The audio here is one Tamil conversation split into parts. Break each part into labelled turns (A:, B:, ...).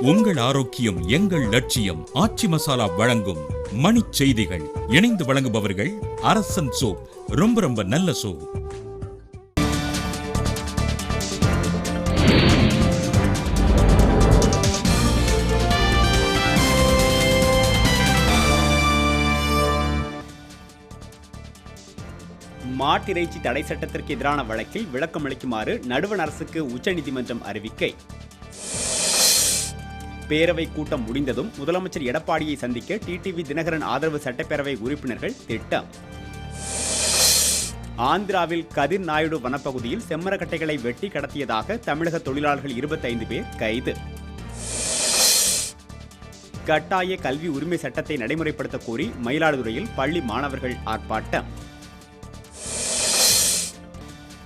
A: உங்கள் ஆரோக்கியம் எங்கள் லட்சியம். ஆச்சி மசாலா வழங்கும் மணிச் செய்திகள். இணைந்து வழங்குபவர்கள் அரசன் சோப். ரொம்ப நல்ல சோப்.
B: மாட்டிறைச்சி தடை சட்டத்திற்கு எதிரான வழக்கில் விளக்கம் அளிக்குமாறு நடுவண் அரசுக்கு உச்சநீதிமன்றம் அறிவிக்கை. பேரவை கூட்டம் முடிந்ததும் முதலமைச்சர் எடப்பாடியை சந்திக்க டிடிவி தினகரன் ஆதரவு சட்டப்பேரவை உறுப்பினர்கள் திட்டம். ஆந்திராவில் கதிர் நாயுடு வனப்பகுதியில் செம்மரக்கட்டைகளை வெட்டி கடத்தியதாக தமிழக தொழிலாளர்கள் 25 பேர் கைது. கட்டாய கல்வி உரிமை சட்டத்தை நடைமுறைப்படுத்த கோரி மயிலாடுதுறையில் பள்ளி மாணவர்கள் ஆர்ப்பாட்டம்.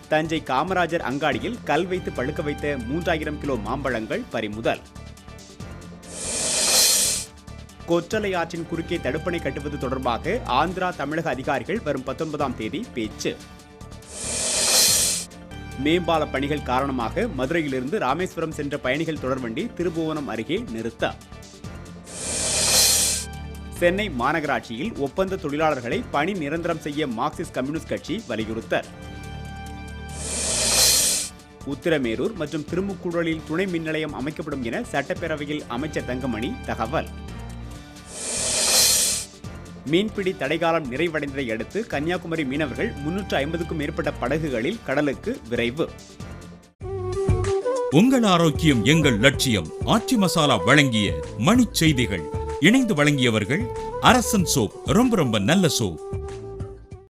B: தஞ்சை காமராஜர் அங்காடியில் கல் வைத்து பழுக்க வைத்த 3000 கிலோ மாம்பழங்கள் பறிமுதல். கொற்றலை ஆற்றின் குறுக்கே தடுப்பணை கட்டுவது தொடர்பாக ஆந்திரா தமிழக அதிகாரிகள் வரும் 19ஆம் தேதி பேச்சு. மேம்பால பணிகள் காரணமாக மதுரையிலிருந்து ராமேஸ்வரம் சென்ற பயணிகள் தொடர்வண்டி திருபுவனம் அருகே நிறுத்தம். சென்னை மாநகராட்சியில் ஒப்பந்த தொழிலாளர்களை பணி நிரந்தரம் செய்ய மார்க்சிஸ்ட் கம்யூனிஸ்ட் கட்சி வலியுறுத்தல். உத்திரமேரூர் மற்றும் திருமுக்கூடலில் துணை மின் நிலையம் அமைக்கப்படும் என சட்டப்பேரவையில் அமைச்சர் தங்கமணி தகவல். மீன்பிடி தடைகாலம் நிறைவடைந்ததை அடுத்து கன்னியாகுமரி மீனவர்கள் 350க்கும் மேற்பட்ட படகுகளில் கடலுக்கு விரைவு.
A: உங்கள் ஆரோக்கியம் எங்கள் லட்சியம். ஆச்சி மசாலா வழங்கிய மணிச் செய்திகள். இணைந்து வழங்கியவர்கள் அரசன் சோப். ரொம்ப நல்ல சோப்.